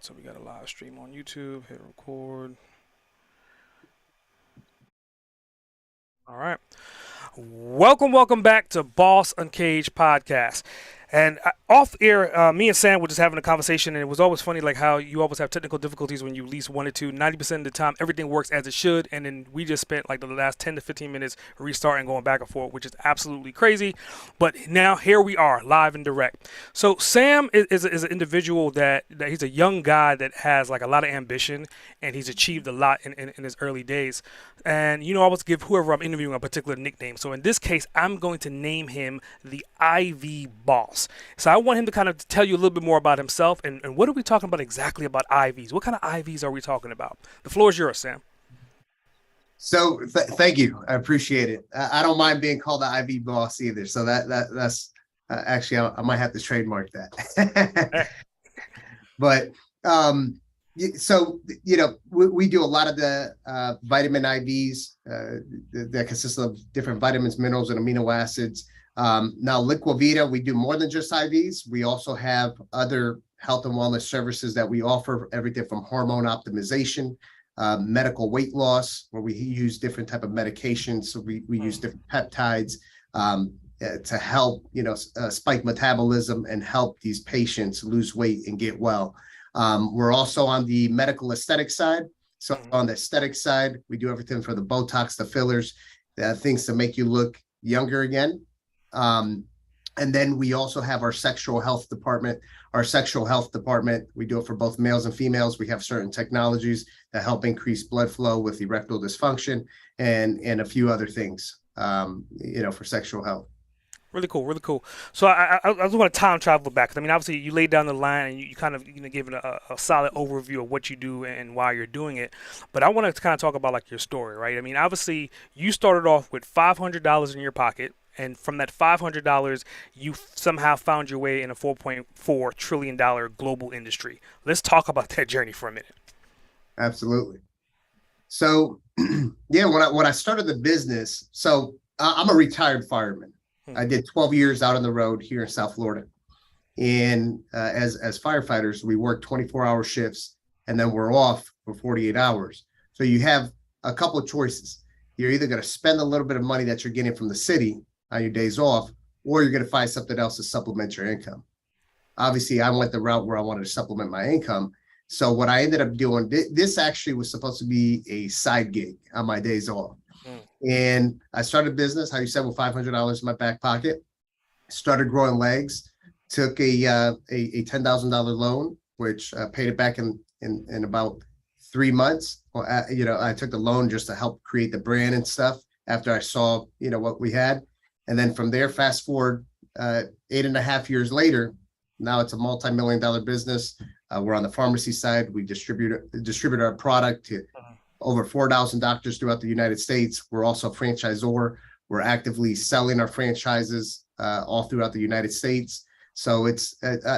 So we got a live stream on YouTube. Hit record. All right. Welcome back to Boss Uncaged podcast. And off air, me and Sam were just having a conversation, and it was always funny, like how you always have technical difficulties when you least wanted to. 90% of the time, everything works as it should, and then we just spent like the last 10 to 15 minutes restarting, going back and forth, which is absolutely crazy. But now here we are, live and direct. So Sam is an individual that he's a young guy that has like a lot of ambition, and he's achieved a lot in his early days. And I always give whoever I'm interviewing a particular nickname. So in this case, I'm going to name him the IV Boss. So I want him to kind of tell you a little bit more about himself and what are we talking about exactly about IVs? What kind of IVs are we talking about? The floor is yours, Sam. So thank you. I appreciate it. I don't mind being called the IV boss either. So that's actually, I might have to trademark that. But so, we do a lot of the vitamin IVs that consist of different vitamins, minerals, and amino acids. Now, Liquivita, we do more than just IVs. We also have other health and wellness services that we offer, everything from hormone optimization, medical weight loss, where we use different type of medications. So we use different peptides to help, spike metabolism and help these patients lose weight and get well. We're also on the medical aesthetic side. So on the aesthetic side, we do everything from the Botox, the fillers, things to make you look younger again. And then we also have our sexual health department. Our sexual health department, we do it for both males and females. We have certain technologies that help increase blood flow with erectile dysfunction and a few other things, for sexual health. Really cool, really cool. So I just want to time travel back. 'Cause I mean, obviously, you laid down the line and you kind of gave it a solid overview of what you do and why you're doing it. But I want to kind of talk about like your story, right? I mean, obviously, you started off with $500 in your pocket, and from that $500, you somehow found your way in a $4.4 trillion global industry. Let's talk about that journey for a minute. Absolutely. So, yeah, when I started the business, so I'm a retired fireman. I did 12 years out on the road here in South Florida. And as firefighters, we work 24-hour shifts, and then we're off for 48 hours. So you have a couple of choices. You're either going to spend a little bit of money that you're getting from the city on your days off, or you're going to find something else to supplement your income. Obviously, I went the route where I wanted to supplement my income. So what I ended up doing, this actually was supposed to be a side gig on my days off. And I started a business, how you said, with $500 in my back pocket, started growing legs, took a $10,000 loan, which paid it back in about 3 months. Well, I took the loan just to help create the brand and stuff after I saw, what we had. And then from there, fast forward 8.5 years later, now it's a multi-million-dollar business. We're on the pharmacy side. We distribute our product to over 4,000 doctors throughout the United States. We're also a franchisor. We're actively selling our franchises all throughout the United States. So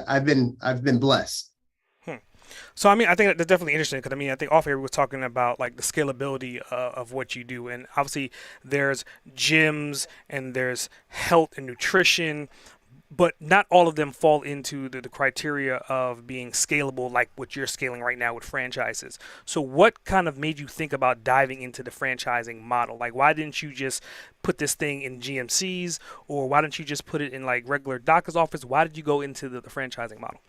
I've been blessed. So I mean, I think that's definitely interesting because I mean, I think off air we was talking about like the scalability of what you do, and obviously there's gyms and there's health and nutrition, but not all of them fall into the criteria of being scalable like what you're scaling right now with franchises. So what kind of made you think about diving into the franchising model? Like why didn't you just put this thing in GMCs, or why didn't you just put it in like regular doctor's office? Why did you go into the franchising model?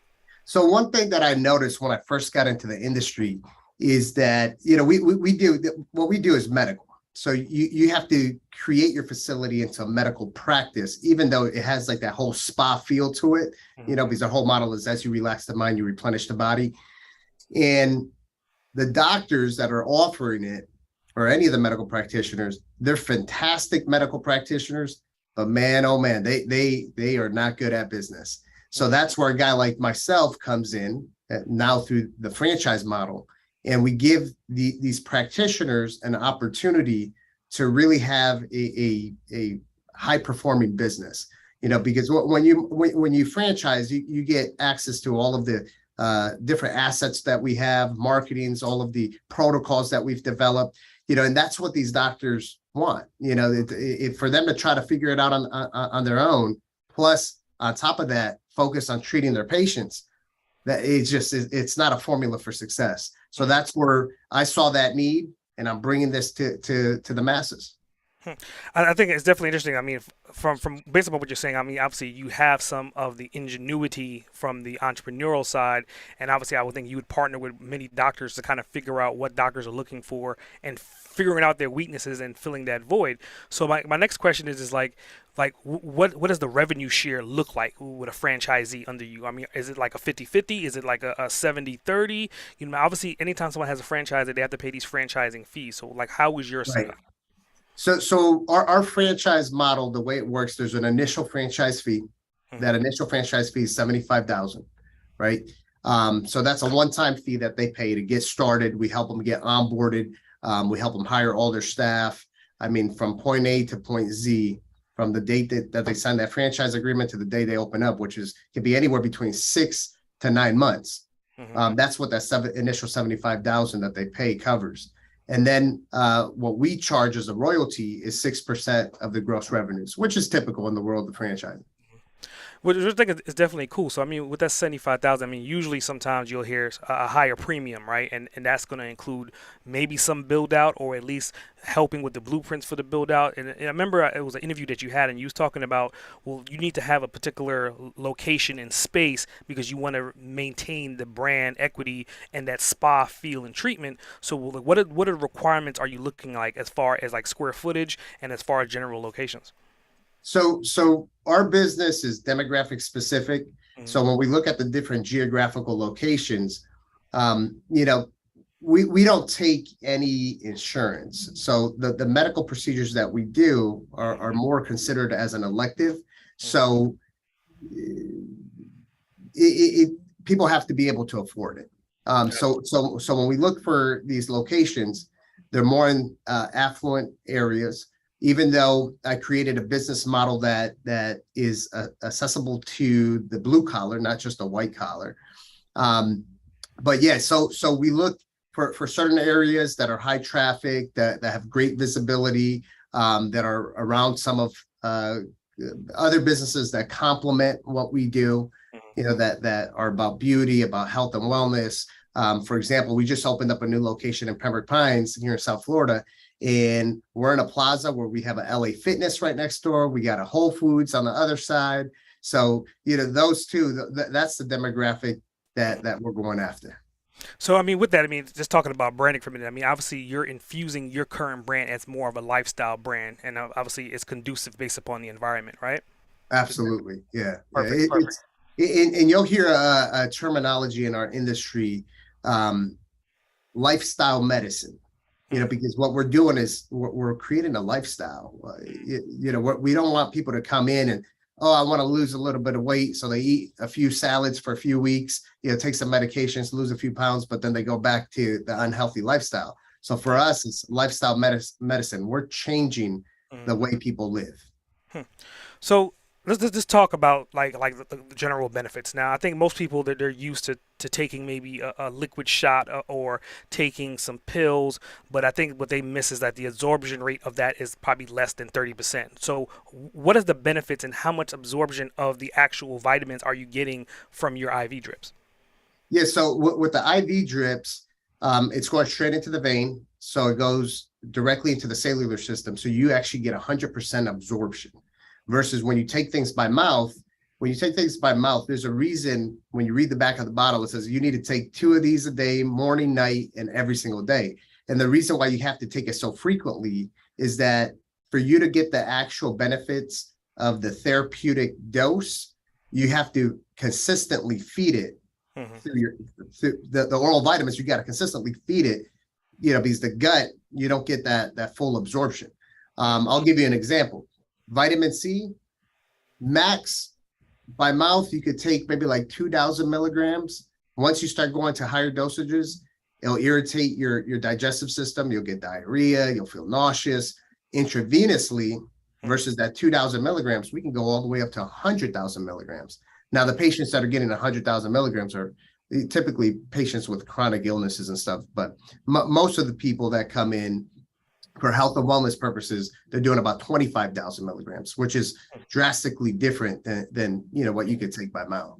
So one thing that I noticed when I first got into the industry is that, we do what we do is medical. So you have to create your facility into a medical practice, even though it has like that whole spa feel to it, because the whole model is as you relax the mind, you replenish the body. And the doctors that are offering it, or any of the medical practitioners, they're fantastic medical practitioners, but man, oh man, they are not good at business. So that's where a guy like myself comes in now through the franchise model. And we give these practitioners an opportunity to really have a high performing business, because when you franchise, you get access to all of the different assets that we have, marketings, all of the protocols that we've developed, and that's what these doctors want, for them to try to figure it out on their own. Plus, on top of that, focus on treating their patients. That it's not a formula for success. So Hmm. that's where I saw that need, and I'm bringing this to the masses. Hmm. I think it's definitely interesting. I mean, from based on what you're saying, I mean, obviously you have some of the ingenuity from the entrepreneurial side, and obviously I would think you would partner with many doctors to kind of figure out what doctors are looking for and figuring out their weaknesses and filling that void. So my next question is what does the revenue share look like with a franchisee under you? I mean, is it like a 50-50? Is it like a 70-30? You know, obviously anytime someone has a franchise, they have to pay these franchising fees. So like, how is your Right. setup? So our franchise model, the way it works, there's an initial franchise fee. Hmm. That initial franchise fee is 75,000, right? So that's a one-time fee that they pay to get started. We help them get onboarded. We help them hire all their staff. I mean, from point A to point Z, from the date that they sign that franchise agreement to the day they open up, which is can be anywhere between 6 to 9 months. Hmm. That's what that initial 75,000 that they pay covers. And then what we charge as a royalty is 6% of the gross revenues, which is typical in the world of franchising. Which I think is definitely cool. So I mean, with that 75,000, I mean, usually sometimes you'll hear a higher premium, right? And that's going to include maybe some build out or at least helping with the blueprints for the build out. And I remember it was an interview that you had, and you was talking about, well, you need to have a particular location and space because you want to maintain the brand equity and that spa feel and treatment. So what are the requirements are you looking like as far as like square footage and as far as general locations? So our business is demographic specific. Hmm. So when we look at the different geographical locations, you know, we don't take any insurance. So the medical procedures that we do are more considered as an elective. Hmm. So it people have to be able to afford it. So when we look for these locations, they're more in affluent areas. Even though I created a business model that is accessible to the blue collar, not just a white collar. Um, but yeah, so we look for certain areas that are high traffic, that have great visibility, that are around some of other businesses that complement what we do, that are about beauty, about health and wellness. For example, we just opened up a new location in Pembroke Pines here in South Florida, and we're in a plaza where we have a LA Fitness right next door. We got a Whole Foods on the other side. So, those two, that's the demographic that we're going after. So I mean, with that, I mean, just talking about branding for a minute. I mean, obviously, you're infusing your current brand as more of a lifestyle brand, and obviously, it's conducive based upon the environment, right? Absolutely. Yeah. Yeah. Perfect, perfect. And you'll hear a terminology in our industry, um, lifestyle medicine. Hmm. Because what we're doing is we're creating a lifestyle. We don't want people to come in and, oh, I want to lose a little bit of weight. So they eat a few salads for a few weeks, take some medications, lose a few pounds, but then they go back to the unhealthy lifestyle. So for us, it's lifestyle medicine. We're changing the Hmm. way people live. Hmm. So let's just talk about like the general benefits. Now, I think most people that they're used to taking maybe a liquid shot or taking some pills, but I think what they miss is that the absorption rate of that is probably less than 30%. So, what is the benefits and how much absorption of the actual vitamins are you getting from your IV drips? Yeah. So with the IV drips, it's going straight into the vein. So it goes directly into the cellular system. So you actually get 100% absorption versus when you take things by mouth. When you take things by mouth, there's a reason when you read the back of the bottle, it says you need to take 2 of these a day, morning, night, and every single day. And the reason why you have to take it so frequently is that for you to get the actual benefits of the therapeutic dose, you have to consistently feed it Hmm. through the oral vitamins. You got to consistently feed it, because the gut, you don't get that full absorption. I'll give you an example. Vitamin C, max by mouth, you could take maybe like 2,000 milligrams. Once you start going to higher dosages, it'll irritate your digestive system. You'll get diarrhea. You'll feel nauseous. Intravenously, Hmm. versus that 2,000 milligrams, we can go all the way up to 100,000 milligrams. Now, the patients that are getting 100,000 milligrams are typically patients with chronic illnesses and stuff. But most of the people that come in for health and wellness purposes, they're doing about 25,000 milligrams, which is drastically different than what you could take by mouth.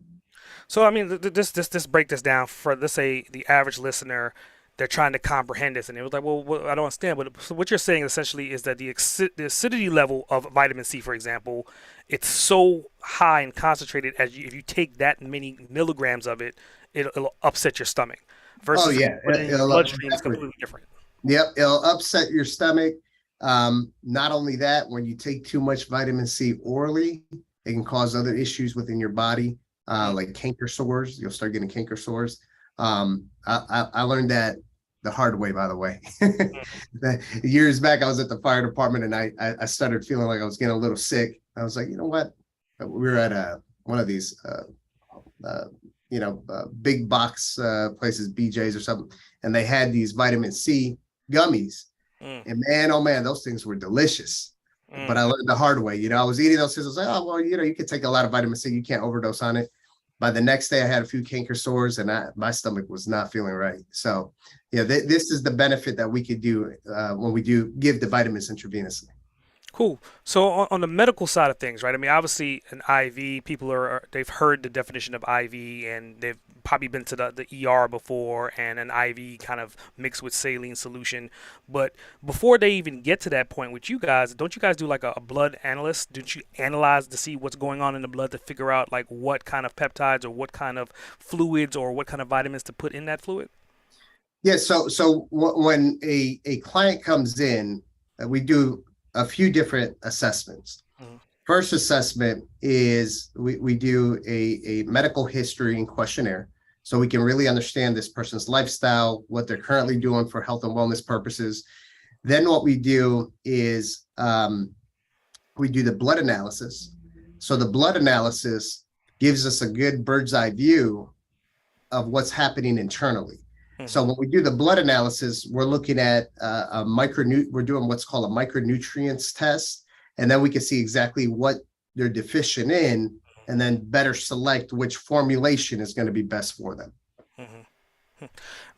So I mean, this break this down for, let's say, the average listener. They're trying to comprehend this, and it was like, well, I don't understand. But so what you're saying essentially is that the acidity level of vitamin C, for example, it's so high and concentrated as if you take that many milligrams of it, it'll upset your stomach. Oh Versus yeah, put it in your bloodstream is definitely. completely different. Yep, it'll upset your stomach. Not only that, when you take too much vitamin C orally, it can cause other issues within your body, Mm, like canker sores. You'll start getting canker sores. I learned that the hard way, by the way. Years back, I was at the fire department and I started feeling like I was getting a little sick. I was like, you know what? We were at one of these big box places, BJ's or something, and they had these vitamin C gummies. mm, And man, oh man, those things were delicious. But mm. I learned the hard way. I was eating those things. I was like, oh, well, you can take a lot of vitamin C. You can't overdose on it. By the next day, I had a few canker sores and my stomach was not feeling right. So, yeah, this is the benefit that we could do when we do give the vitamins intravenously. Cool. So on the medical side of things, right? I mean, obviously, an IV, people they've heard the definition of IV, and they've probably been to the ER before, and an IV kind of mixed with saline solution. But before they even get to that point with you guys, don't you guys do like a blood analyst? Don't you analyze to see what's going on in the blood to figure out like what kind of peptides or what kind of fluids or what kind of vitamins to put in that fluid? Yeah. So when a client comes in, we do a few different assessments. Mm-hmm. First assessment is we do a medical history and questionnaire so we can really understand this person's lifestyle, what they're currently doing for health and wellness purposes. Then what we do is we do the blood analysis. So the blood analysis gives us a good bird's eye view of what's happening internally. Mm-hmm. So when we do the blood analysis, we're looking at we're doing what's called a micronutrients test, and then we can see exactly what they're deficient in, and then better select which formulation is going to be best for them. Mm-hmm.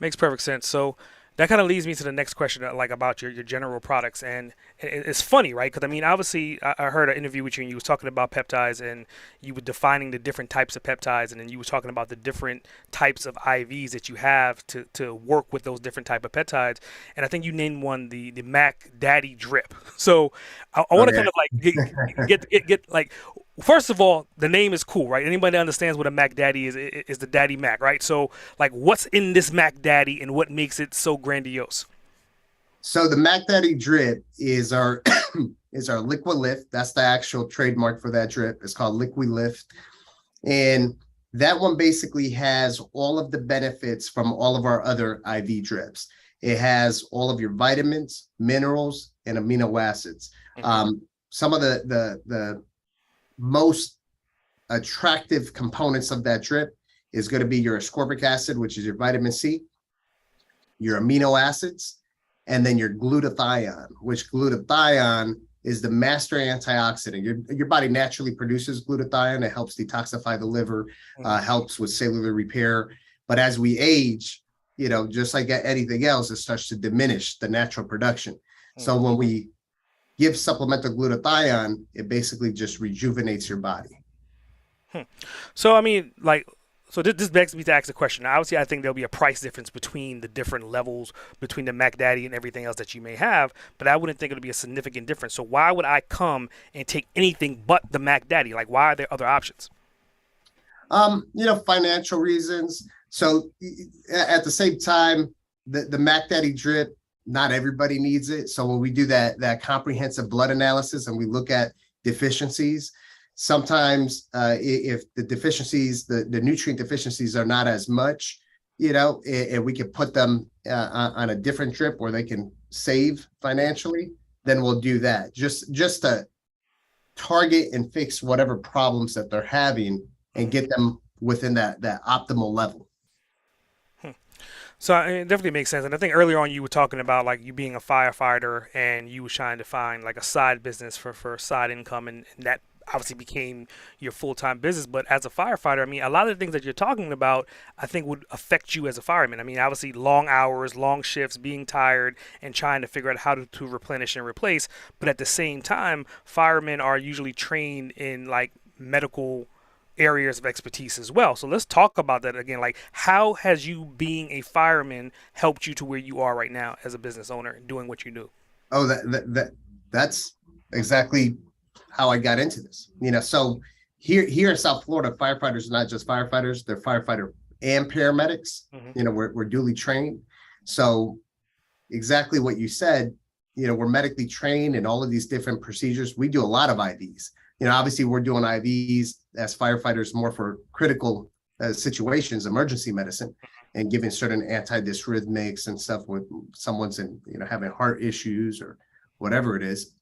Makes perfect sense. So that kind of leads me to the next question, like about your general products, and it's funny, right? Because I mean, obviously, I heard an interview with you, and you was talking about peptides, and you were defining the different types of peptides, and then you were talking about the different types of IVs that you have to work with those different type of peptides, and I think you named one the Mac Daddy Drip. So I Oh want to yeah. kind of like get like, first of all, the name is cool, right? Anybody that understands what a Mac Daddy is the Daddy Mac, right? So, like, what's in this Mac Daddy and what makes it so grandiose? So the Mac Daddy drip is our is our liquid lift. That's the actual trademark for that drip. It's called Liquid Lift, and that one basically has all of the benefits from all of our other IV drips. It has all of your vitamins, minerals, and amino acids. Hmm. Some of the most attractive components of that drip is going to be your ascorbic acid, which is your vitamin C, your amino acids, and then your glutathione, which glutathione is the master antioxidant. Your body naturally produces glutathione. It helps detoxify the liver, Hmm. helps with cellular repair. But as we age, just like anything else, it starts to diminish the natural production. So when we give supplemental glutathione, it basically just rejuvenates your body. Hmm. So I mean, like, so this begs me to ask a question. Now, obviously, I think there'll be a price difference between the different levels between the Mac Daddy and everything else that you may have, but I wouldn't think it'll be a significant difference. So why would I come and take anything but the Mac Daddy? Like, why are there other options? Financial reasons. So at the same time, the Mac Daddy drip, not everybody needs it. So when we do that comprehensive blood analysis and we look at deficiencies, sometimes if the deficiencies, the nutrient deficiencies are not as much, and we can put them on a different drip where they can save financially, then we'll do that. Just to target and fix whatever problems that they're having and Mhm. get them within that optimal level. Hmm. So it definitely makes sense. And I think earlier on you were talking about like you being a firefighter and you were trying to find like a side business for side income, and that obviously became your full-time business. But as a firefighter, I mean, a lot of the things that you're talking about, I think would affect you as a fireman. I mean, obviously long hours, long shifts, being tired, and trying to figure out how to replenish and replace. But at the same time, firemen are usually trained in like medical areas of expertise as well. So let's talk about that again. Like, how has you being a fireman helped you to where you are right now as a business owner doing what you do? Oh, that's exactly how I got into this. So here in South Florida, firefighters are not just firefighters; they're firefighter and paramedics. Mm-hmm. We're duly trained. So exactly what you said. We're medically trained in all of these different procedures. We do a lot of IVs. Obviously we're doing IVs as firefighters more for critical situations, emergency medicine, and giving certain antidysrhythmics and stuff when someone's having heart issues or whatever it is.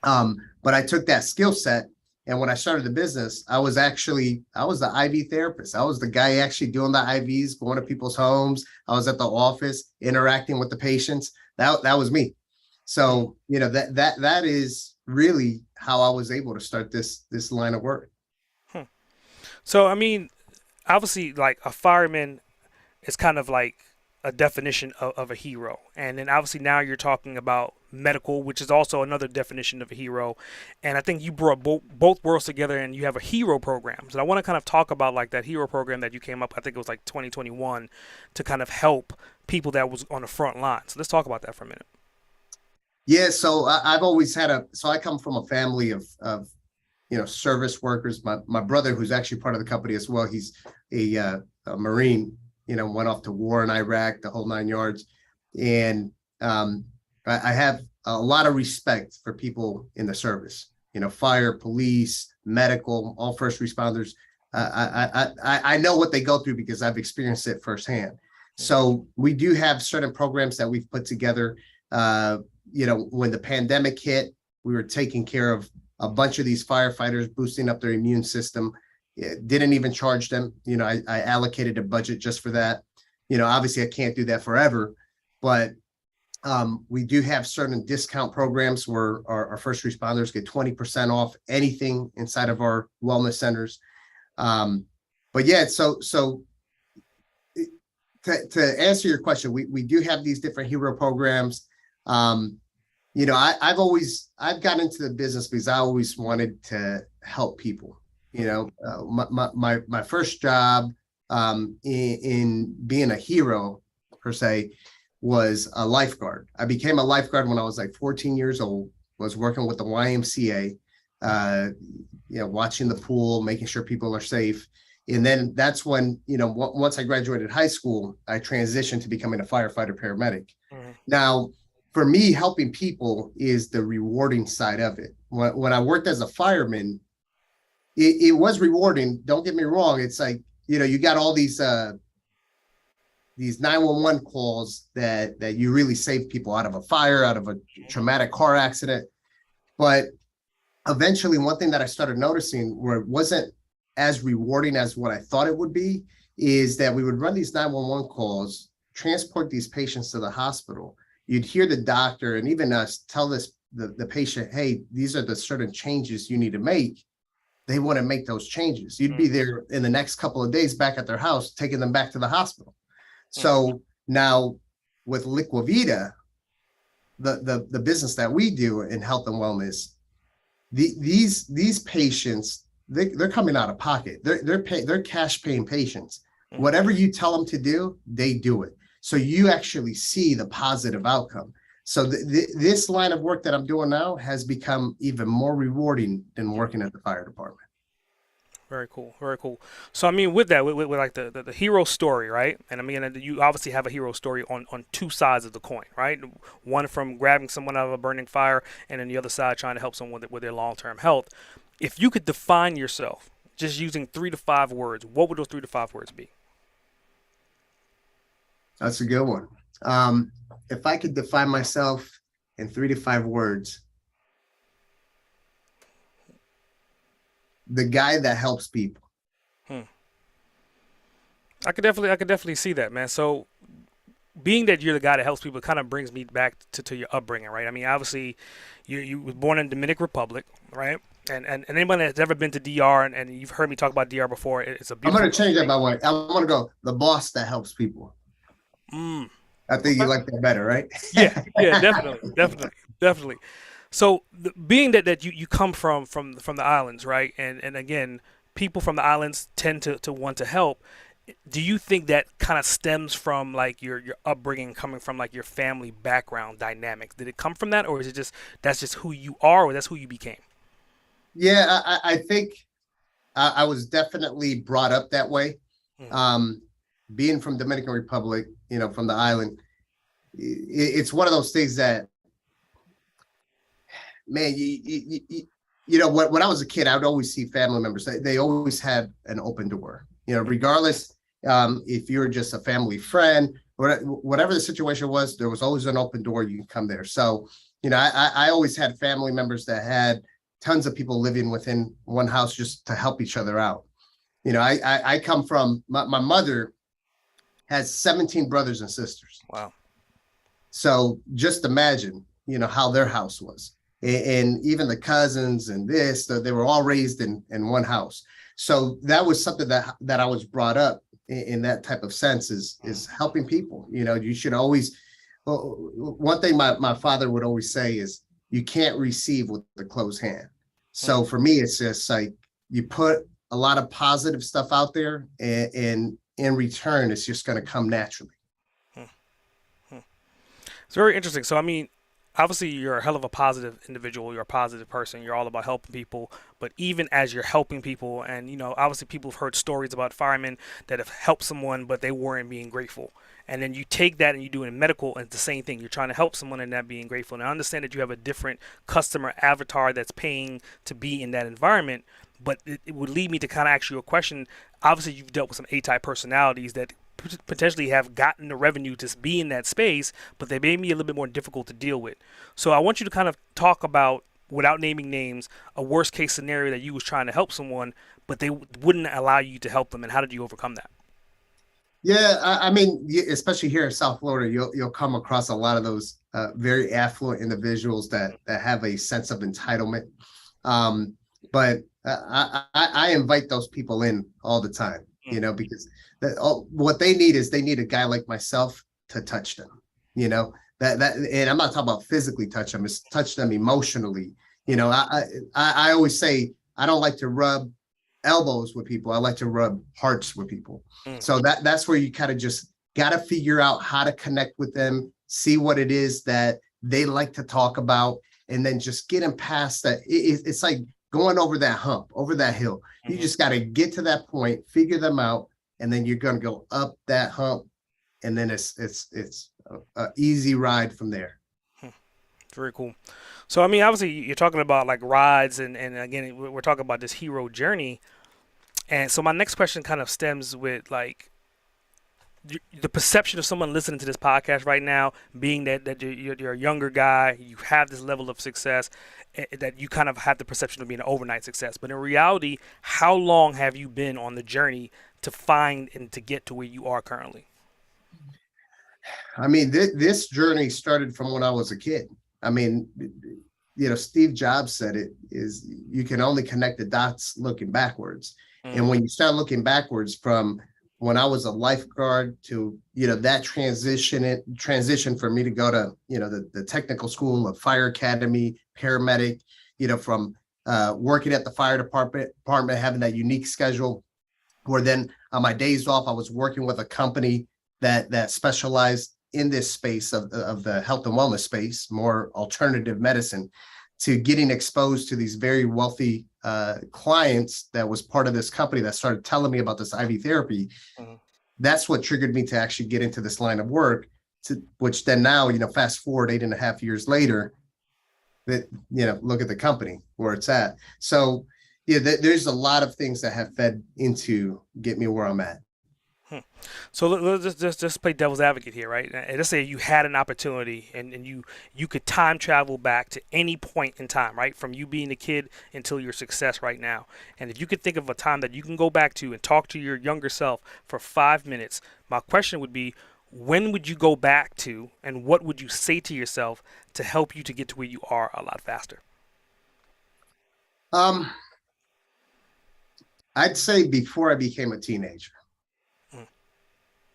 But I took that skill set, and when I started the business, I was the IV therapist. I was the guy actually doing the IVs, going to people's homes. I was at the office interacting with the patients. That was me. So that is really how I was able to start this line of work. Hmm. So I mean, obviously, like a fireman is kind of like a definition of a hero, and then obviously now you're talking about medical, which is also another definition of a hero. And I think you brought both worlds together, and you have a hero program. So I want to kind of talk about like that hero program that you came up. I think it was like 2021 to kind of help people that was on the front line. So let's talk about that for a minute. Yeah, so I've always so I come from a family of service workers. My brother, who's actually part of the company as well, he's a Marine, went off to war in Iraq, the whole 9 yards. And I have a lot of respect for people in the service, fire, police, medical, all first responders. I know what they go through because I've experienced it firsthand. So we do have certain programs that we've put together. When the pandemic hit, we were taking care of a bunch of these firefighters, boosting up their immune system. Didn't even charge them. I allocated a budget just for that. Obviously I can't do that forever, but we do have certain discount programs where our first responders get 20% off anything inside of our wellness centers. But yeah, so to answer your question, we do have these different hero programs. I've gotten into the business because I always wanted to help people. My first job in being a hero per se was a lifeguard. I became a lifeguard when I was like 14 years old. Was working with the YMCA, watching the pool, making sure people are safe. And then that's when, once I graduated high school, I transitioned to becoming a firefighter paramedic. Mm-hmm. Now, for me, helping people is the rewarding side of it. When I worked as a fireman, it was rewarding. Don't get me wrong. It's like, you got all these 911 calls that you really save people out of a fire, out of a traumatic car accident. But eventually, one thing that I started noticing where it wasn't as rewarding as what I thought it would be is that we would run these 911 calls, transport these patients to the hospital. You'd hear the doctor and even us tell the patient, hey, these are the certain changes you need to make. They want to make those changes. You'd be there in the next couple of days back at their house, taking them back to the hospital. So now with Liquavita, the business that we do in health and wellness, these patients, they're coming out of pocket. They're cash paying patients. Whatever you tell them to do, they do it. So you actually see the positive outcome. So this line of work that I'm doing now has become even more rewarding than working at the fire department. Very cool. Very cool. So, I mean, with that, with like the hero story, right? And I mean, you obviously have a hero story on two sides of the coin, right? One from grabbing someone out of a burning fire, and then the other side trying to help someone with their long-term health. If you could define yourself just using 3 to 5 words, what would those 3 to 5 words be? That's a good one. If I could define myself in 3 to 5 words, the guy that helps people. I could definitely see that, man. So, being that you're the guy that helps people, kind of brings me back to your upbringing, right? I mean, obviously, you was born in Dominican Republic, right? And anyone that's ever been to DR and you've heard me talk about DR before, it's a beautiful. I'm going to change that by way. I'm going to go the boss that helps people. I think you like that better, right? Yeah, definitely. So being that you come from the islands, right? And again, people from the islands tend to want to help. Do you think that kind of stems from like your upbringing, coming from like your family background dynamics? Did it come from that, or is it just that's just who you are, or that's who you became? Yeah, I think I was definitely brought up that way. Mm, Um, Being from Dominican Republic, from the island, it's one of those things that, man, when I was a kid, I would always see family members. They always had an open door, regardless if you're just a family friend, or whatever the situation was, there was always an open door. You can come there. So, I always had family members that had tons of people living within one house just to help each other out. I come from my mother has 17 brothers and sisters. wow. So just imagine, how their house was. And even the cousins and they were all raised in one house. So that was something that I was brought up in that type of sense is helping people. You should always, one thing my father would always say is you can't receive with the closed hand. So for me, it's just like you put a lot of positive stuff out there, and in return, it's just going to come naturally. It's very interesting. So, I mean, obviously, you're a hell of a positive individual. You're a positive person. You're all about helping people. But even as you're helping people, and obviously, people have heard stories about firemen that have helped someone, but they weren't being grateful. And then you take that and you do it in medical, and it's the same thing. You're trying to help someone and not being grateful. And I understand that you have a different customer avatar that's paying to be in that environment. But it would lead me to kind of ask you a question. Obviously, you've dealt with some A-type personalities that potentially have gotten the revenue to be in that space, but they may be a little bit more difficult to deal with. So I want you to kind of talk about, without naming names, a worst case scenario that you was trying to help someone, but they wouldn't allow you to help them, and how did you overcome that? Yeah, I mean, especially here in South Florida, you'll come across a lot of those very affluent individuals that have a sense of entitlement. But I invite those people in all the time, because what they need is they need a guy like myself to touch them, and I'm not talking about physically touch them, it's touch them emotionally. I always say I don't like to rub elbows with people. I like to rub hearts with people. Mm, So that's where you kind of just got to figure out how to connect with them, see what it is that they like to talk about, and then just get them past that. It's like going over that hump, over that hill. You mm-hmm. just got to get to that point, figure them out, and then you're going to go up that hump, and then it's a easy ride from there. Very cool. So I mean, obviously, you're talking about like rides, and again, we're talking about this hero journey. And so my next question kind of stems with like the perception of someone listening to this podcast right now, being that you're a younger guy, you have this level of success, that you kind of have the perception of being an overnight success. But in reality, how long have you been on the journey to find and to get to where you are currently? I mean, this journey started from when I was a kid. I mean, Steve Jobs said it is you can only connect the dots looking backwards. And when you start looking backwards from when I was a lifeguard to, that transition for me to go to, the technical school of fire academy, paramedic, from working at the fire department, having that unique schedule, where then on my days off, I was working with a company that specialized in this space of the health and wellness space, more alternative medicine, to getting exposed to these very wealthy clients that was part of this company that started telling me about this IV therapy. Mm-hmm. That's what triggered me to actually get into this line of work, which then now, fast forward 8.5 years later, that, look at the company where it's at. So yeah, there's a lot of things that have fed into get me where I'm at. So let's just play devil's advocate here, right? And let's say you had an opportunity and you could time travel back to any point in time, right? From you being a kid until your success right now. And if you could think of a time that you can go back to and talk to your younger self for 5 minutes, my question would be, when would you go back to and what would you say to yourself to help you to get to where you are a lot faster? Um, I'd say before I became a teenager.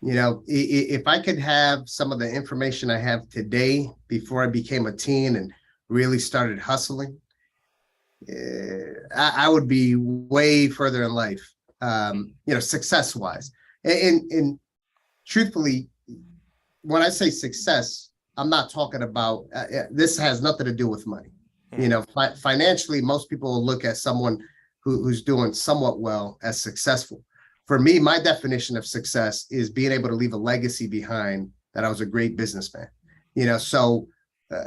If I could have some of the information I have today before I became a teen and really started hustling, I would be way further in life, success wise. And truthfully, when I say success, I'm not talking about this has nothing to do with money. Financially, most people will look at someone who's doing somewhat well as successful. For me, my definition of success is being able to leave a legacy behind that I was a great businessman. So uh,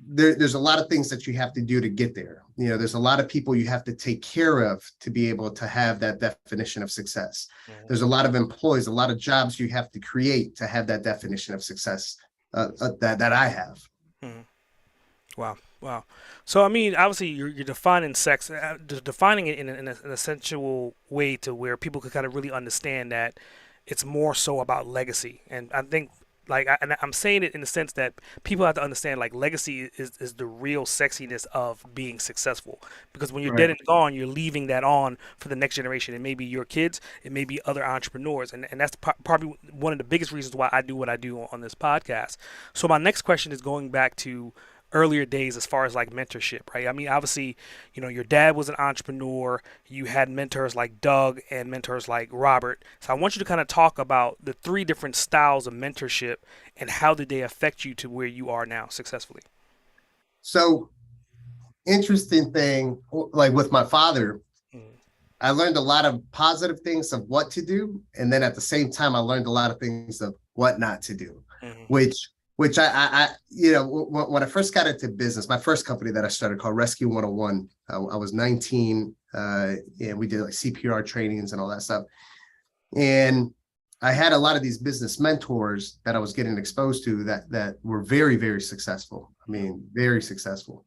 there's a lot of things that you have to do to get there. There's a lot of people you have to take care of to be able to have that definition of success. There's a lot of employees, a lot of jobs you have to create to have that definition of success that I have. Mhm. Wow, wow. So I mean, obviously, you're defining sex, defining it in an essential way to where people could kind of really understand that it's more so about legacy. And I think, and I'm saying it in the sense that people have to understand, like, legacy is the real sexiness of being successful. Because when you're dead Right. and gone, you're leaving that on for the next generation. It may be your kids, it may be other entrepreneurs, and that's probably one of the biggest reasons why I do what I do on this podcast. So my next question is going back to earlier days as far as like mentorship, right? I mean, obviously, your dad was an entrepreneur. You had mentors like Doug and mentors like Robert. So I want you to kind of talk about the three different styles of mentorship and how did they affect you to where you are now successfully. So interesting thing, like with my father, Mm, I learned a lot of positive things of what to do, and then at the same time, I learned a lot of things of what not to do, mm, which when I first got into business, my first company that I started called Rescue 101, I was 19, and we did like CPR trainings and all that stuff, and I had a lot of these business mentors that I was getting exposed to that were very, very successful. I mean, very successful,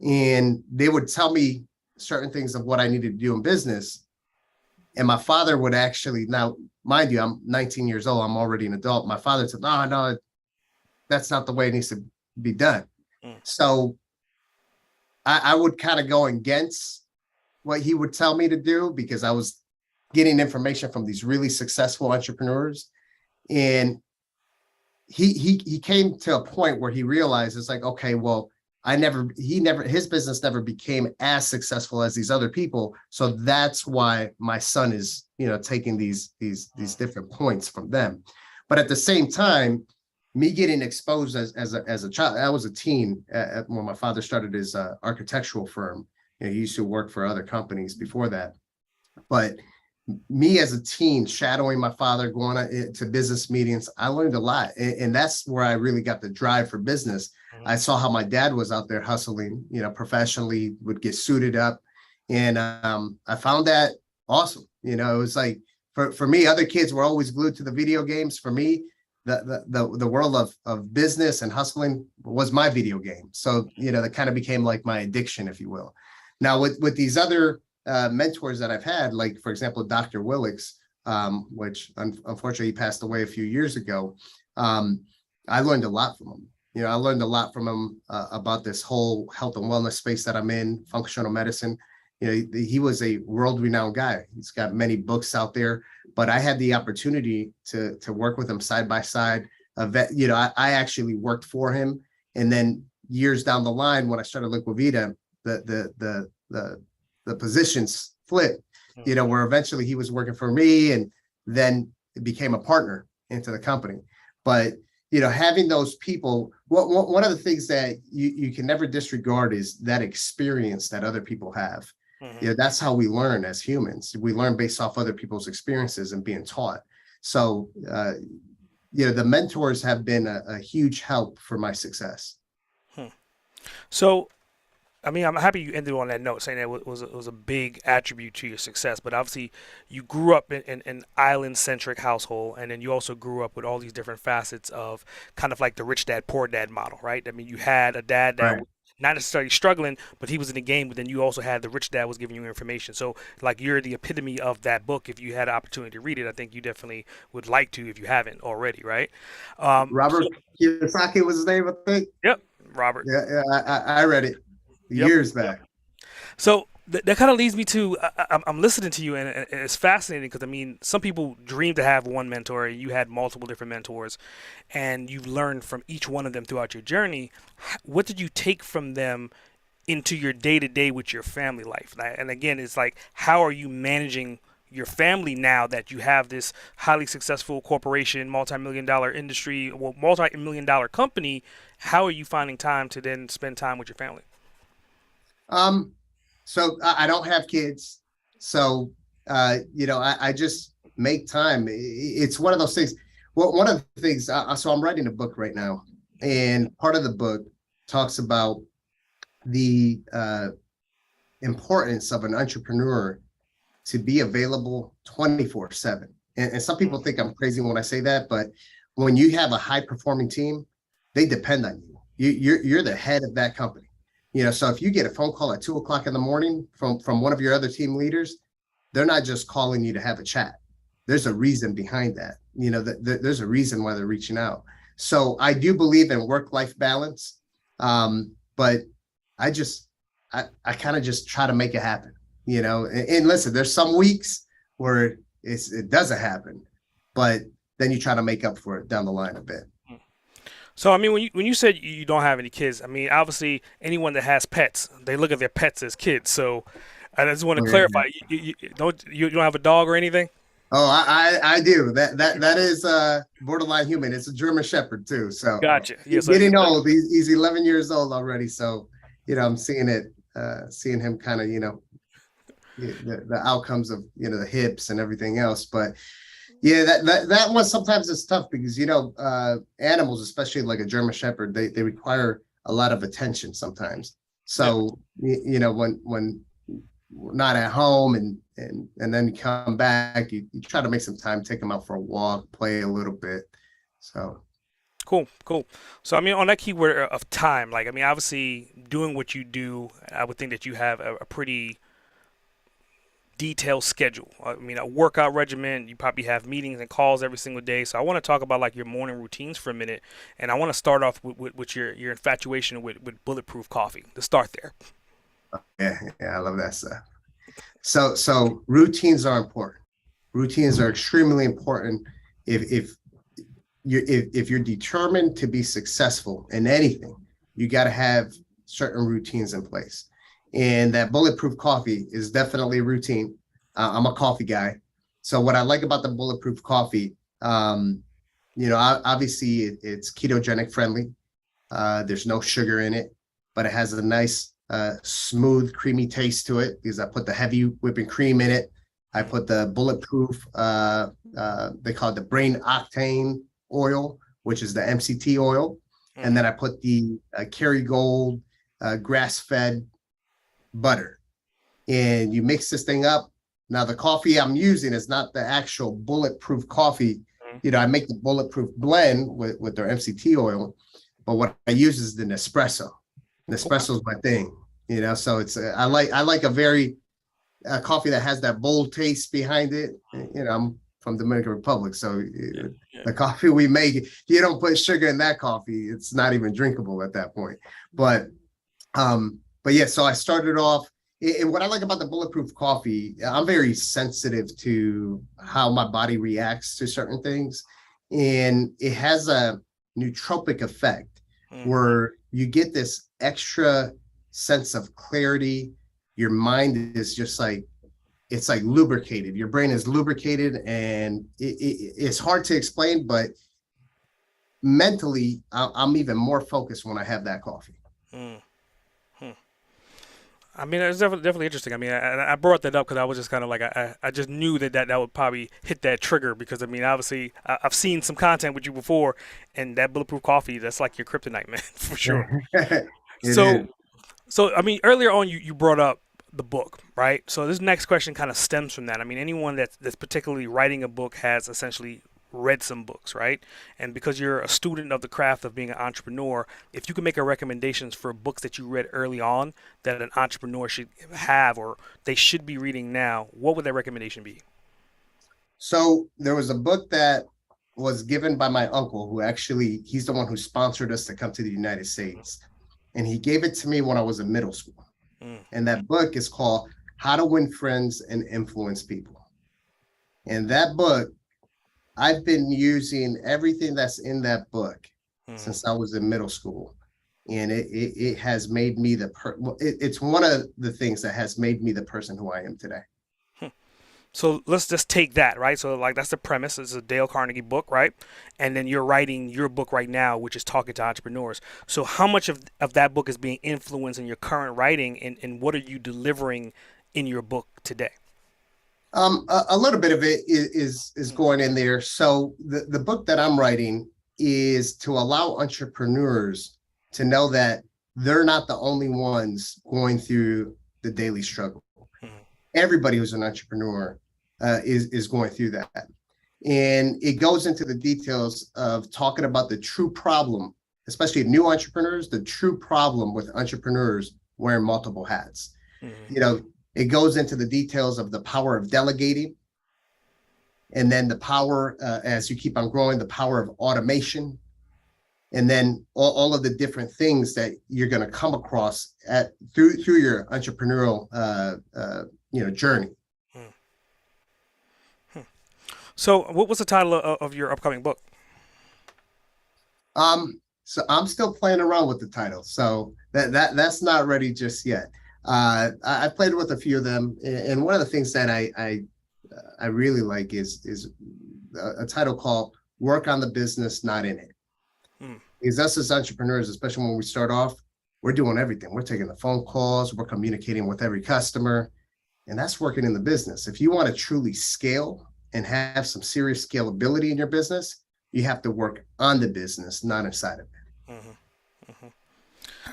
and they would tell me certain things of what I needed to do in business. And my father would actually, now, mind you, I'm 19 years old, I'm already an adult. My father said, no, no, that's not the way it needs to be done. mm, So I would kind of go against what he would tell me to do because I was getting information from these really successful entrepreneurs. And he came to a point where he realized it's like, okay, well, his business never became as successful as these other people. So that's why my son is, taking these mm, different points from them. But at the same time, me getting exposed as a child, I was a teen when my father started his architectural firm. He used to work for other companies before that. But me as a teen shadowing my father, going to business meetings, I learned a lot, and that's where I really got the drive for business. mm, I saw how my dad was out there hustling, professionally, would get suited up, and I found that awesome. It was like for me, other kids were always glued to the video games. For me, the world of business and hustling was my video game. So that kind of became like my addiction, if you will. Now with these other mentors that I've had, like for example, Dr. Willix, which unfortunately he passed away a few years ago. I learned a lot from him. I learned a lot from him about this whole health and wellness space that I'm in, functional medicine. He was a world-renowned guy. He's got many books out there, but I had the opportunity to work with him side by side. I actually worked for him, and then years down the line, when I started Liquivita, the positions flipped, mm, where eventually he was working for me and then became a partner into the company. But, having those people, one of the things that you can never disregard is that experience that other people have. mm. That's how we learn as humans. We learn based off other people's experiences and being taught. So, the mentors have been a huge help for my success. Hmm. So I mean, I'm happy you ended on that note, saying that was a big attribute to your success. But obviously, you grew up in an island-centric household, and then you also grew up with all these different facets of kind of like the rich dad, poor dad model, right? I mean, you had a dad that Right. was not necessarily struggling, but he was in the game. But then you also had the rich dad was giving you information. So, like, you're the epitome of that book. If you had an opportunity to read it, I think you definitely would like to if you haven't already, right? So, Robert Kiyosaki was his name, I think. yep, Robert. Yeah, yeah, I read it Yep. years back. So that kind of leads me to I'm listening to you, and it's fascinating because I mean, some people dream to have one mentor. You had multiple different mentors, and you've learned from each one of them throughout your journey. What did you take from them into your day to day with your family life. And again, it's like, how are you managing your family now that you have this highly successful corporation, multi-million dollar industry, well, multi-million dollar company? How are you finding time to then spend time with your family? Um, so I don't have kids, so I just make time. It's one of those things. Well, one of the things. So I'm writing a book right now, and part of the book talks about the importance of an entrepreneur to be available 24/7. And some people think I'm crazy when I say that, but when you have a high performing team, they depend on you. You're the head of that company. So if you get a phone call at 2 o'clock in the morning from one of your other team leaders, they're not just calling you to have a chat. There's a reason behind that. There's a reason why they're reaching out. So I do believe in work-life balance, but I kind of just try to make it happen. And listen, there's some weeks where it doesn't happen, but then you try to make up for it down the line a bit. So I mean, when you said you don't have any kids, I mean, obviously anyone that has pets, they look at their pets as kids. So I just want to Okay. clarify, you don't have a dog or anything? Oh, I do. That is borderline human. It's a German Shepherd too. So Gotcha. Yeah. he's So getting old. He's 11 years old already. So I'm seeing him kind of the outcomes of the hips and everything else. But yeah, that one sometimes is tough because animals, especially like a German Shepherd, they require a lot of attention sometimes. yeah. So when not at home and then you come back, you try to make some time, take them out for a walk, play a little bit. So Cool, cool. So I mean, on that keyword of time, like I mean, obviously doing what you do, I would think that you have a pretty detailed schedule. I mean, a workout regimen. You probably have meetings and calls every single day. So I want to talk about like your morning routines for a minute, and I want to start off with your infatuation with bulletproof coffee. To start there. yeah, I love that stuff. So routines are important. Routines are extremely important. If you're determined to be successful in anything, you got to have certain routines in place. And that bulletproof coffee is definitely a routine. I'm a coffee guy. So what I like about the bulletproof coffee, obviously it's ketogenic friendly. There's no sugar in it, but it has a nice, smooth, creamy taste to it because I put the heavy whipping cream in it. I put the bulletproof, they call it the brain octane oil, which is the MCT oil. And then I put the Kerrygold grass-fed butter. And you mix this thing up. Now, the coffee I'm using is not the actual bulletproof coffee. I make the bulletproof blend with their MCT oil, but what I use is the Nespresso. Nespresso is my thing, so it's I like a very coffee that has that bold taste behind it. I'm from Dominican Republic, so the coffee we make, if you don't put sugar in that coffee, it's not even drinkable at that point. But yeah, so I started off, and what I like about the bulletproof coffee, I'm very sensitive to how my body reacts to certain things, and it has a nootropic effect where you get this extra sense of clarity. Your mind is just like, it's like lubricated. Your brain is lubricated, and it's hard to explain, but mentally, I'm even more focused when I have that coffee. I mean, it's definitely interesting. I mean, I brought that up because I was just kind of like, I just knew that would probably hit that trigger because, I mean, obviously, I've seen some content with you before, and that bulletproof coffee, that's like your kryptonite, man, for sure. It So, is. so I mean, earlier on, you brought up the book, right? So this next question kind of stems from that. I mean, anyone that's particularly writing a book has essentially read some books, right? And because you're a student of the craft of being an entrepreneur, if you can make a recommendations for books that you read early on that an entrepreneur should have or they should be reading now, what would that recommendation be? So there was a book that was given by my uncle, who actually, he's the one who sponsored us to come to the United States. And he gave it to me when I was in middle school. Mm, And that book is called How to Win Friends and Influence People. And that book, I've been using everything that's in that book mm, since I was in middle school. And it has made me it's one of the things that has made me the person who I am today. So let's just take that, right? So like that's the premise. It's a Dale Carnegie book, right? And then you're writing your book right now, which is Talking to Entrepreneurs. So how much of that book is being influenced in your current writing, and what are you delivering in your book today? A little bit of it is going in there. So the book that I'm writing is to allow entrepreneurs to know that they're not the only ones going through the daily struggle. Mm-hmm. Everybody who's an entrepreneur is going through that. And it goes into the details of talking about the true problem, especially new entrepreneurs, the true problem with entrepreneurs wearing multiple hats. Mm-hmm. You know, it goes into the details of the power of delegating, and then the power, as you keep on growing, the power of automation, and then all of the different things that you're going to come across through your entrepreneurial journey. So what was the title of your upcoming book? So I'm still playing around with the title, so that's not ready just yet. I played with a few of them, and one of the things that I really like is a title called "Work on the Business, Not in It." Because us as entrepreneurs, especially when we start off, we're doing everything. We're taking the phone calls, we're communicating with every customer, and that's working in the business. If you want to truly scale and have some serious scalability in your business, you have to work on the business, not inside of it. Mm-hmm. Mm-hmm.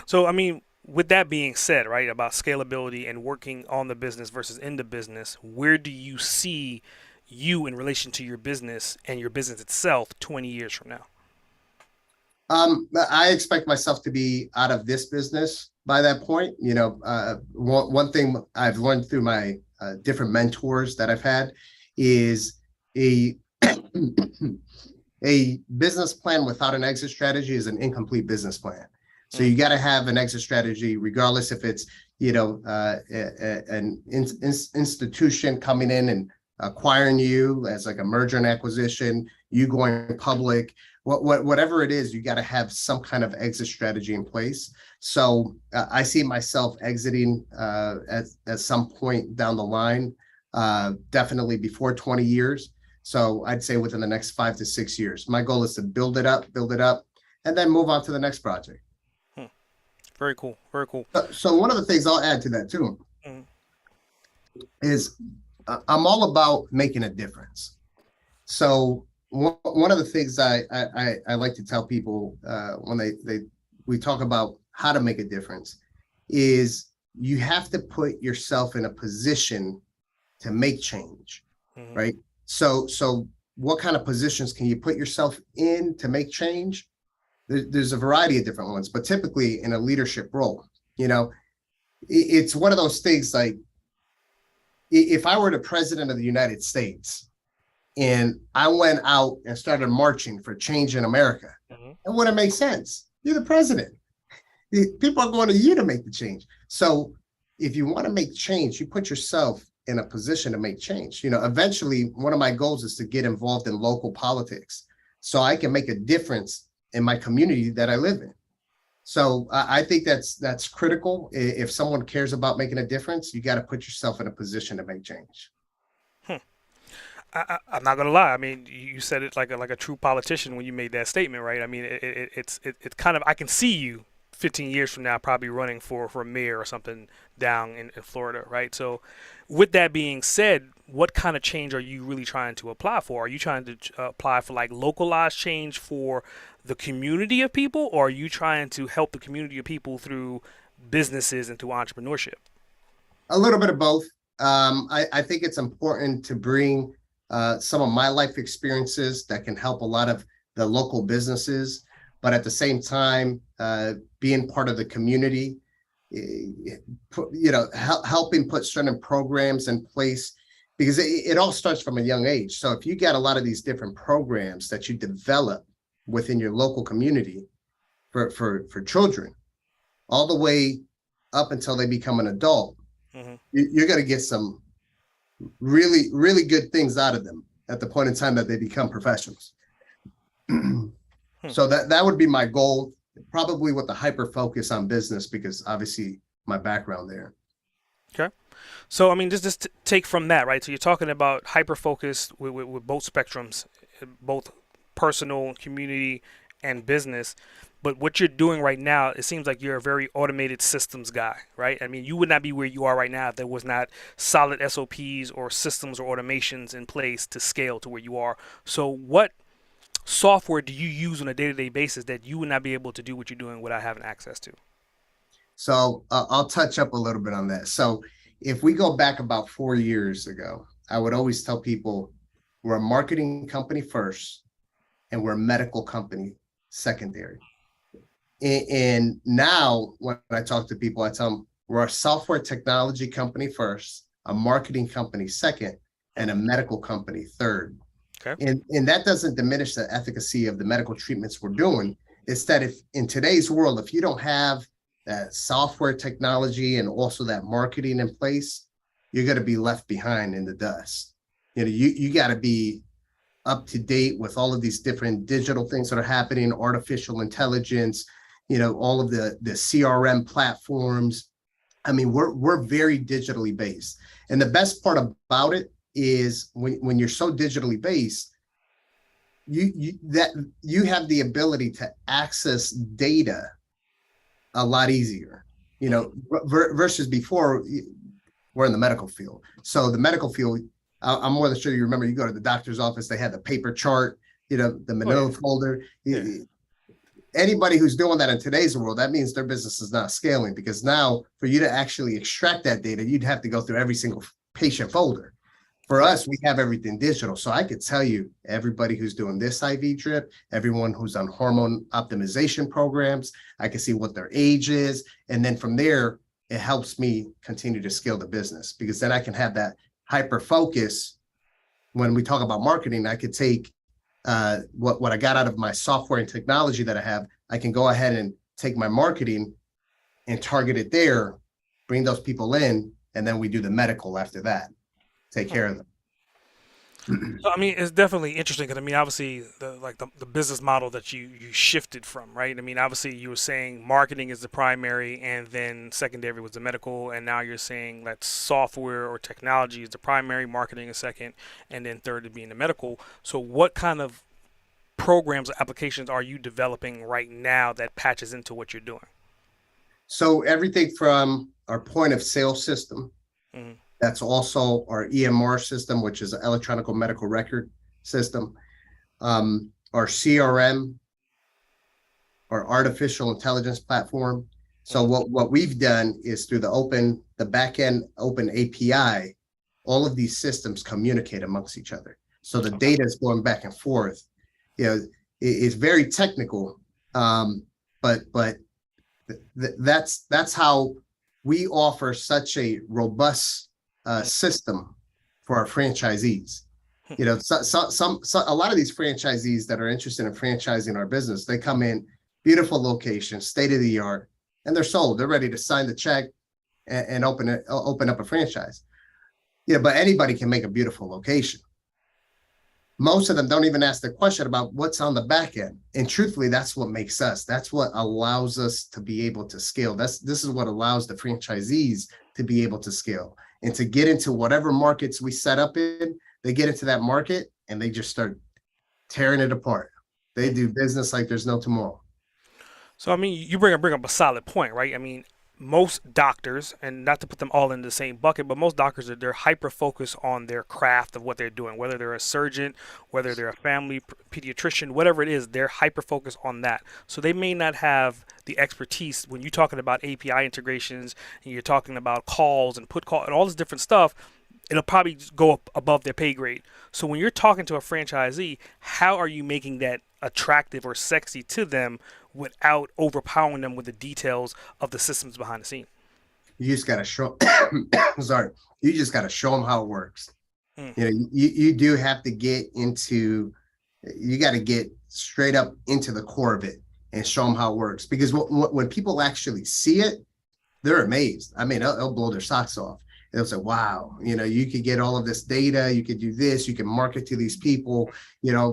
So, I mean, with that being said, right, about scalability and working on the business versus in the business, where do you see you in relation to your business and your business itself 20 years from now? I expect myself to be out of this business by that point. You know, one thing I've learned through my different mentors that I've had is a a business plan without an exit strategy is an incomplete business plan. So you got to have an exit strategy, regardless if it's an institution coming in and acquiring you as like a merger and acquisition, you going public, whatever it is, you got to have some kind of exit strategy in place. So I see myself exiting at some point down the line, definitely before 20 years. So I'd say within the next 5 to 6 years. My goal is to build it up, and then move on to the next project. Very cool. Very cool. So one of the things I'll add to that too Mm-hmm. is I'm all about making a difference. So one of the things I like to tell people when we talk about how to make a difference is you have to put yourself in a position to make change, Mm-hmm. right? So what kind of positions can you put yourself in to make change? There's a variety of different ones, but typically in a leadership role, it's one of those things like if I were the president of the United States and I went out and started marching for change in America, Mm-hmm. it wouldn't make sense. You're the president. People are going to you to make the change. So if you want to make change, you put yourself in a position to make change. Eventually, one of my goals is to get involved in local politics so I can make a difference in my community that I live in. So I think that's critical. If someone cares about making a difference, you got to put yourself in a position to make change. I'm not gonna lie. I mean, you said it like a true politician when you made that statement, right? I mean, it's kind of I can see you 15 years from now probably running for mayor or something down in Florida, right? So, with that being said, what kind of change are you really trying to apply for? Are you trying to apply for like localized change for the community of people, or are you trying to help the community of people through businesses and through entrepreneurship? A little bit of both. I think it's important to bring some of my life experiences that can help a lot of the local businesses, but at the same time, being part of the community, helping put certain programs in place, because it all starts from a young age. So if you got a lot of these different programs that you develop within your local community for children, all the way up until they become an adult, Mm-hmm. you're going to get some really, really good things out of them at the point in time that they become professionals. So that would be my goal, probably with the hyper focus on business, because obviously my background there. Okay. So I mean, just take from that, right? So you're talking about hyper focus with both spectrums, both personal, community, and business. But what you're doing right now, it seems like you're a very automated systems guy, right? I mean, you would not be where you are right now if there was not solid SOPs or systems or automations in place to scale to where you are. So what software do you use on a day-to-day basis that you would not be able to do what you're doing without having access to? So I'll touch up a little bit on that. So if we go back about 4 years ago, I would always tell people we're a marketing company first and we're a medical company secondary. And now when I talk to people, I tell them we're a software technology company first, a marketing company second, and a medical company third. Okay. And that doesn't diminish the efficacy of the medical treatments we're doing. It's that if in today's world, if you don't have that software technology and also that marketing in place, you're going to be left behind in the dust. You got to be up to date with all of these different digital things that are happening, artificial intelligence, all of the CRM platforms. I mean, we're very digitally based. And the best part about it is when you're so digitally based, you have the ability to access data a lot easier, versus before. We're in the medical field. So the medical field, I'm more than sure you remember, you go to the doctor's office, they had the paper chart, the manila folder. Yeah. Anybody who's doing that in today's world, that means their business is not scaling, because now for you to actually extract that data, you'd have to go through every single patient folder. For us, we have everything digital. So I could tell you everybody who's doing this IV drip, everyone who's on hormone optimization programs, I can see what their age is. And then from there, it helps me continue to scale the business, because then I can have that hyper focus. When we talk about marketing, I could take what I got out of my software and technology that I have. I can go ahead and take my marketing and target it there, bring those people in, and then we do the medical after that. Take care of them. So I mean, it's definitely interesting because I mean, obviously, the business model that you shifted from, right? I mean, obviously, you were saying marketing is the primary, and then secondary was the medical, and now you're saying that software or technology is the primary, marketing is second, and then third is being the medical. So, what kind of programs or applications are you developing right now that patches into what you're doing? So everything from our point of sale system. Mm-hmm. That's also our EMR system, which is an electronic medical record system. Our CRM, our artificial intelligence platform. So what we've done is through the backend open API, all of these systems communicate amongst each other. So the data is going back and forth. It's very technical, but that's how we offer such a robust system for our franchisees. A lot of these franchisees that are interested in franchising our business, they come in, beautiful location, state of the art, and they're sold. They're ready to sign the check and open up a franchise. But anybody can make a beautiful location. Most of them don't even ask the question about what's on the back end. And truthfully, that's what makes us. That's what allows us to be able to scale. This is what allows the franchisees to be able to scale and to get into whatever markets we set up in. They get into that market and they just start tearing it apart. They do business like there's no tomorrow. So I mean, you bring up a solid point, right? I mean, most doctors, and not to put them all in the same bucket, but most doctors they're hyper focused on their craft of what they're doing. Whether they're a surgeon, whether they're a family pediatrician, whatever it is, they're hyper focused on that. So they may not have the expertise when you're talking about API integrations and you're talking about calls and put call and all this different stuff. It'll probably just go up above their pay grade. So when you're talking to a franchisee, how are you making that attractive or sexy to them without overpowering them with the details of the systems behind the scene? You just got to show, sorry, you just got to show them how it works. You do have to you got to get straight up into the core of it and show them how it works. Because when people actually see it, they're amazed. I mean, they'll blow their socks off. They'll say, wow, you could get all of this data, you could do this, you can market to these people,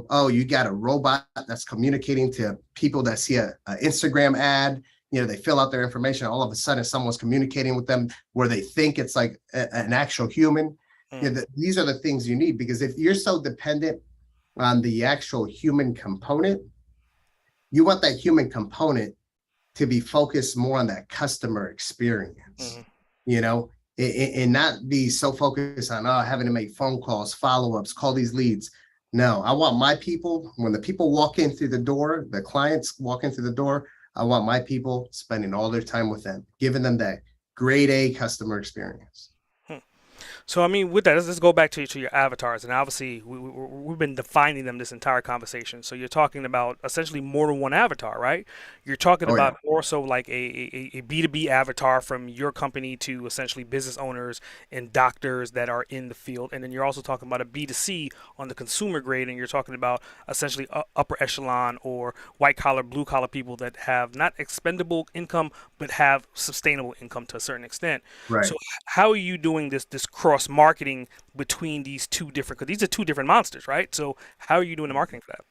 oh, you got a robot that's communicating to people that see a Instagram ad, they fill out their information, all of a sudden someone's communicating with them where they think it's like an actual human. These are the things you need, because if you're so dependent on the actual human component, you want that human component to be focused more on that customer experience, and not be so focused on having to make phone calls, follow-ups, call these leads. No, I want my people, when the people walk in through the door, the clients walk in through the door, I want my people spending all their time with them, giving them that grade A customer experience. So I mean, with that, let's go back to your avatars, and obviously we've been defining them this entire conversation. So you're talking about essentially more than one avatar, right? You're talking Oh, yeah. about more so like a B2B avatar from your company to essentially business owners and doctors that are in the field, and then you're also talking about a B2C on the consumer grade, and you're talking about essentially upper echelon or white collar, blue collar people that have not expendable income but have sustainable income to a certain extent. Right. So how are you doing this cross marketing between these two different, because these are two different monsters, right? So how are you doing the marketing for that?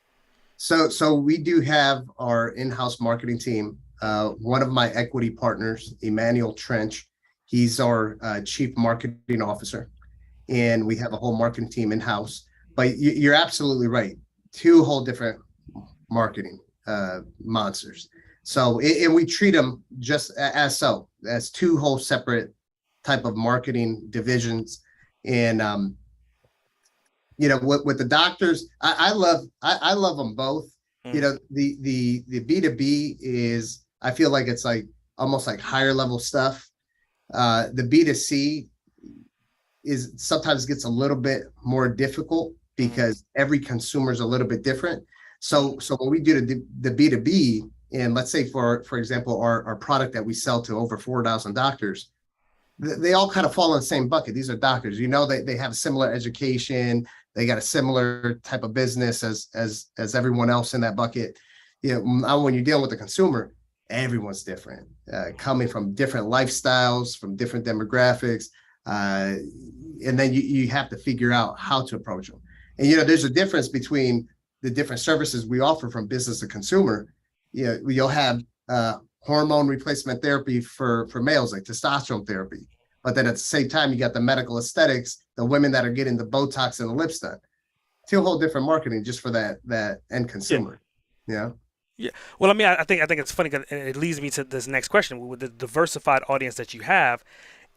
So we do have our in-house marketing team. One of my equity partners, Emmanuel Trench, he's our chief marketing officer, and we have a whole marketing team in-house. But you're absolutely right. Two whole different marketing monsters. So, and we treat them just as two whole separate type of marketing divisions. And with the doctors, I love them both. The B2B is, I feel like it's like almost like higher level stuff. The B2C is sometimes gets a little bit more difficult because every consumer is a little bit different. So when we do the B2B, and let's say for example, our product that we sell to over 4,000 doctors, they all kind of fall in the same bucket. These are doctors, they have a similar education, they got a similar type of business as everyone else in that bucket. Now when you're dealing with the consumer, everyone's different, coming from different lifestyles, from different demographics, and then you have to figure out how to approach them. And there's a difference between the different services we offer from business to consumer. You'll have hormone replacement therapy for males, like testosterone therapy. But then at the same time, you got the medical aesthetics, the women that are getting the Botox and the lips done. Two whole different marketing just for that end consumer. Yeah. Yeah. Well, I mean, I think it's funny because it leads me to this next question with the diversified audience that you have.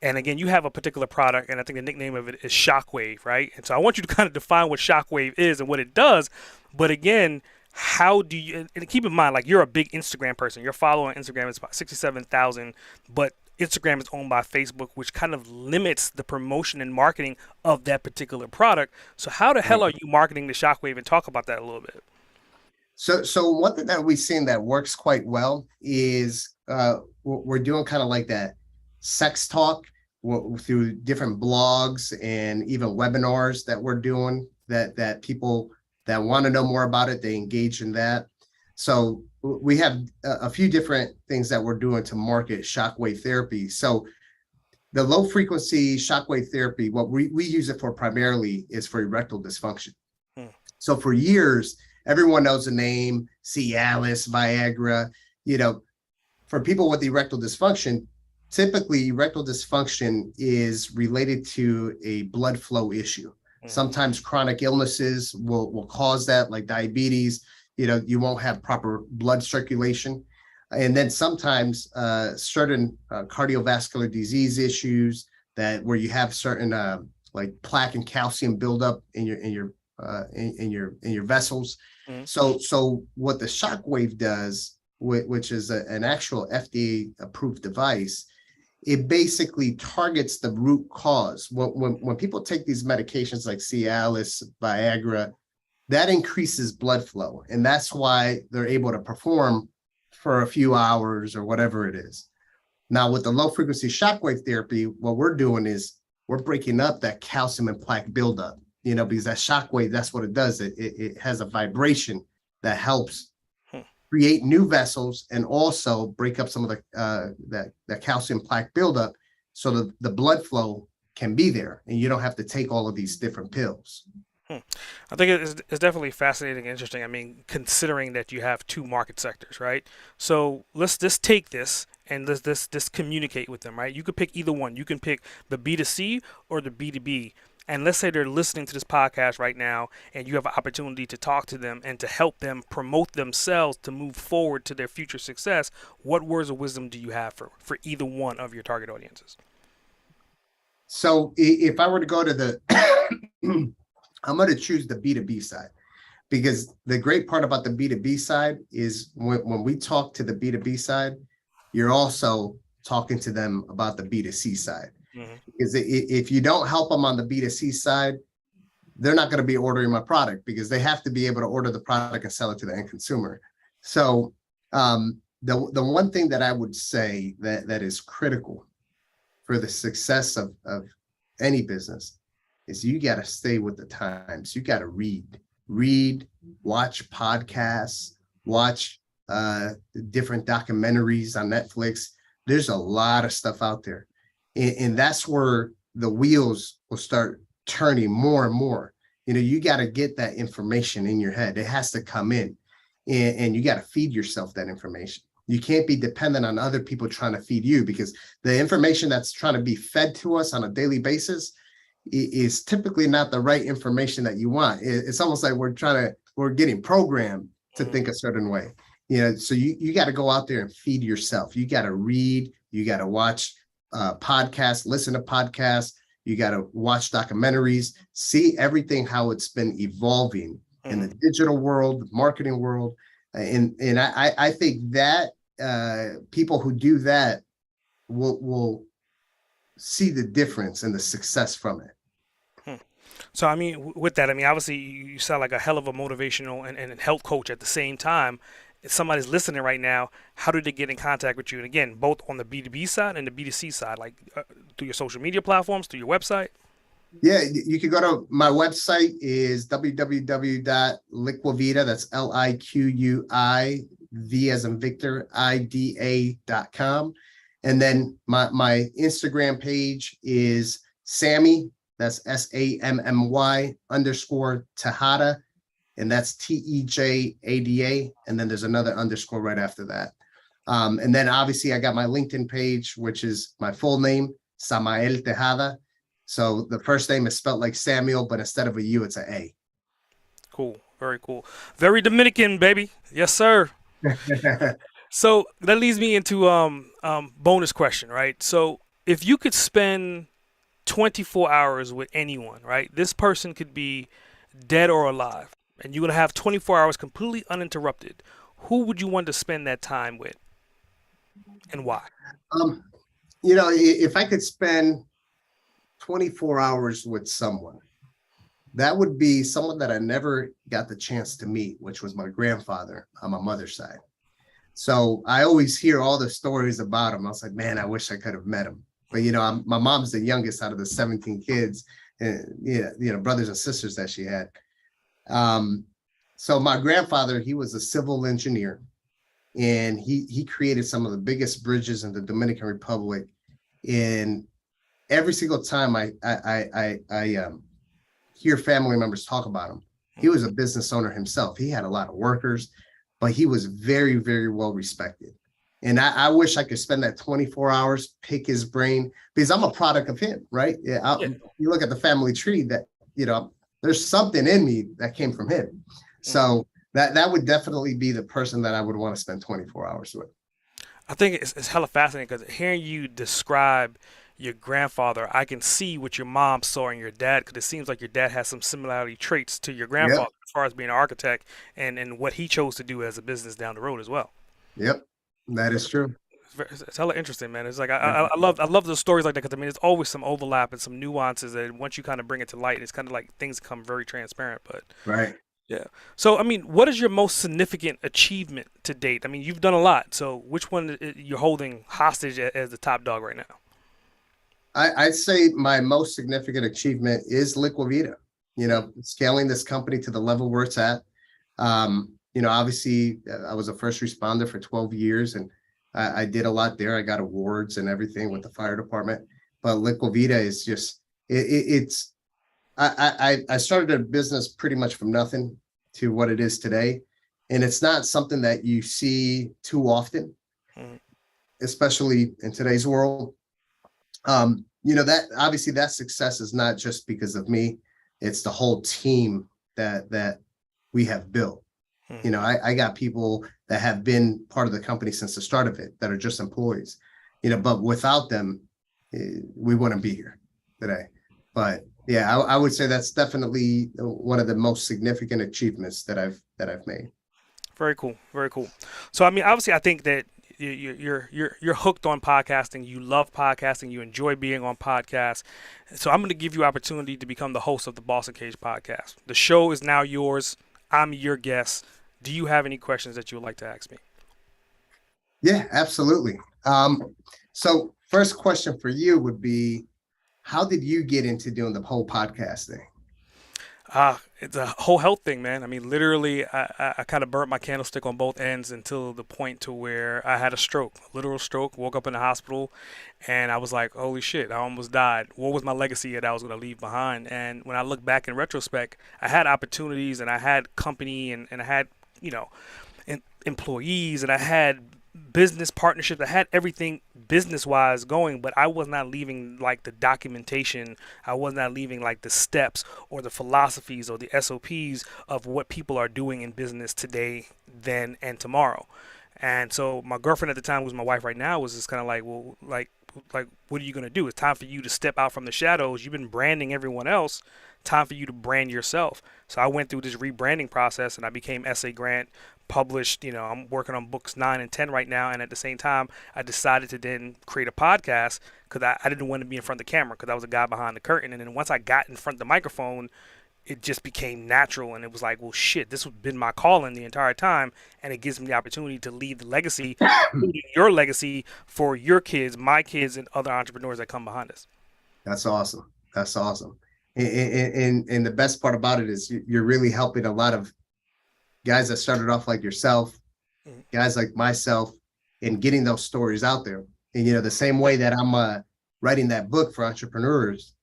And again, you have a particular product, and I think the nickname of it is Shockwave, right? And so I want you to kind of define what Shockwave is and what it does. But again, how do you, and keep in mind, like you're a big Instagram person. Your follower on Instagram is about 67,000, but Instagram is owned by Facebook, which kind of limits the promotion and marketing of that particular product. So how the hell are you marketing the Shockwave, and talk about that a little bit? So one thing that we've seen that works quite well is we're doing kind of like that sex talk through different blogs and even webinars that we're doing that people that want to know more about it, they engage in that. So we have a few different things that we're doing to market shockwave therapy. So the low frequency shockwave therapy, what we use it for primarily is for erectile dysfunction. So for years, everyone knows the name Cialis, Viagra. For people with erectile dysfunction, typically erectile dysfunction is related to a blood flow issue. Sometimes chronic illnesses will cause that, like diabetes. You won't have proper blood circulation. And then sometimes certain cardiovascular disease issues where you have certain like plaque and calcium buildup in your vessels. So what the Shockwave does, which is an actual FDA approved device, it basically targets the root cause. When people take these medications like Cialis, Viagra, that increases blood flow, and that's why they're able to perform for a few hours or whatever it is. Now with the low frequency shockwave therapy, what we're doing is we're breaking up that calcium and plaque buildup, because that shockwave, that's what it does. It has a vibration that helps create new vessels and also break up some of the that calcium plaque buildup, so the blood flow can be there, and you don't have to take all of these different pills. I think it's definitely fascinating and interesting. I mean, considering that you have two market sectors, right? So let's just take this and let's communicate with them, right? You could pick either one. You can pick the B2C or the B2B. And let's say they're listening to this podcast right now, and you have an opportunity to talk to them and to help them promote themselves to move forward to their future success. What words of wisdom do you have for either one of your target audiences? So if I were to go to the I'm going to choose the B2B side, because the great part about the B2B side is when we talk to the B2B side, you're also talking to them about the B2C side. Mm-hmm. Because if you don't help them on the B2C side, they're not going to be ordering my product, because they have to be able to order the product and sell it to the end consumer. So the one thing that I would say that is critical for the success of any business is you got to stay with the times. You got to read, watch podcasts, watch different documentaries on Netflix. There's a lot of stuff out there. And that's where the wheels will start turning more and more. You know, you got to get that information in your head. It has to come in, and you got to feed yourself that information. You can't be dependent on other people trying to feed you, because the information that's trying to be fed to us on a daily basis is typically not the right information that you want. It's almost like we're getting programmed to think a certain way. You know, so you got to go out there and feed yourself. You got to read, you got to watch podcasts, listen to podcasts, you got to watch documentaries, see everything, how it's been evolving in the digital world, the marketing world. And I think that people who do that will see the difference and the success from it. So, I mean, with that, I mean, obviously, you sound like a hell of a motivational and health coach at the same time. If somebody's listening right now, how do they get in contact with you? And again, both on the B2B side and the B2C side, like through your social media platforms, through your website? Yeah, you can go to my website is www.liquivida, that's LIQUI, V as in Victor, IDA.com. And then my Instagram page is Sammy, that's SAMMY _Tejada, and that's TEJADA. And then there's another underscore right after that. And then obviously I got my LinkedIn page, which is my full name, Samael Tejada. So the first name is spelled like Samuel, but instead of a U, it's an A. Cool. Very cool. Very Dominican, baby. Yes, sir. So that leads me into bonus question, right? So if you could spend 24 hours with anyone, right? This person could be dead or alive, and you're going to have 24 hours completely uninterrupted. Who would you want to spend that time with, and why? You know, if I could spend 24 hours with someone, that would be someone that I never got the chance to meet, which was my grandfather on my mother's side. So I always hear all the stories about him. I was like, man, I wish I could have met him. But, you know, my mom's the youngest out of the 17 kids, and, you know, brothers and sisters that she had. So my grandfather, he was a civil engineer, and he created some of the biggest bridges in the Dominican Republic. And every single time I hear family members talk about him, he was a business owner himself. He had a lot of workers, but he was very, very well respected. And I wish I could spend that 24 hours, pick his brain, because I'm a product of him, right? Yeah. You look at the family tree, that, you know, there's something in me that came from him. So that would definitely be the person that I would want to spend 24 hours with. I think it's hella fascinating, because hearing you describe your grandfather, I can see what your mom saw in your dad, because it seems like your dad has some similarity traits to your grandfather, yep, as far as being an architect and what he chose to do as a business down the road as well. Yep, that is true. It's hella interesting, man. It's like I love those stories like that, because I mean, there's always some overlap and some nuances, and once you kind of bring it to light, it's kind of like things become very transparent. But right. Yeah. So, I mean, what is your most significant achievement to date? I mean, you've done a lot. So, which one you're holding hostage as the top dog right now? I'd say my most significant achievement is Liquivida. You know, scaling this company to the level where it's at. You know, obviously, I was a first responder for 12 years, and I did a lot there. I got awards and everything with the fire department. But Liquivida is just It's I started a business pretty much from nothing to what it is today, and it's not something that you see too often, especially in today's world. That obviously that success is not just because of me; it's the whole team that we have built. I got people that have been part of the company since the start of it that are just employees, but without them, we wouldn't be here today. But yeah, I would say that's definitely one of the most significant achievements that I've made. Very cool. Very cool. So I mean, obviously, I think that you're hooked on podcasting. You love podcasting. You enjoy being on podcasts. So I'm going to give you opportunity to become the host of the Boss Uncaged podcast. The show is now yours. I'm your guest. Do you have any questions that you would like to ask me? Yeah, absolutely. So first question for you would be, how did you get into doing the whole podcast thing? It's a whole health thing, man. I mean, literally, I kind of burnt my candlestick on both ends until the point to where I had a stroke, a literal stroke. Woke up in the hospital, and I was like, "Holy shit! I almost died." What was my legacy that I was going to leave behind? And when I look back in retrospect, I had opportunities, and I had company, and I had, you know, employees, and I had business partnerships. I had everything business wise going, but I was not leaving like the documentation. I was not leaving like the steps or the philosophies or the SOPs of what people are doing in business today, then, and tomorrow. And so my girlfriend at the time, who's my wife right now, was just kind of like, well, like, what are you gonna do? It's time for you to step out from the shadows. You've been branding everyone else. Time for you to brand yourself. So I went through this rebranding process, and I became SA Grant, published. I'm working on books 9 and 10 right now, and at the same time, I decided to then create a podcast because I didn't want to be in front of the camera because I was a guy behind the curtain. And then once I got in front of the microphone, it just became natural, and it was like, well, shit, this has been my calling the entire time, and it gives me the opportunity to leave the legacy, including your legacy for your kids, my kids, and other entrepreneurs that come behind us. That's awesome. That's awesome. And the best part about it is you're really helping a lot of guys that started off like yourself, guys like myself, in getting those stories out there. And the same way that I'm writing that book for entrepreneurs,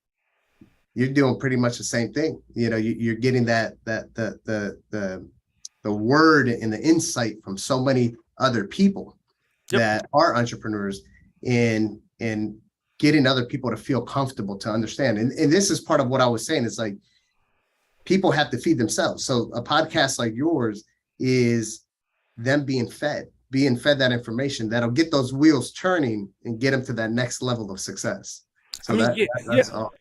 you're doing pretty much the same thing. You're getting the word and the insight from so many other people that are entrepreneurs, and getting other people to feel comfortable to understand. And this is part of what I was saying. It's like people have to feed themselves. So a podcast like yours is them being fed that information that'll get those wheels turning and get them to that next level of success. So I mean, that's all.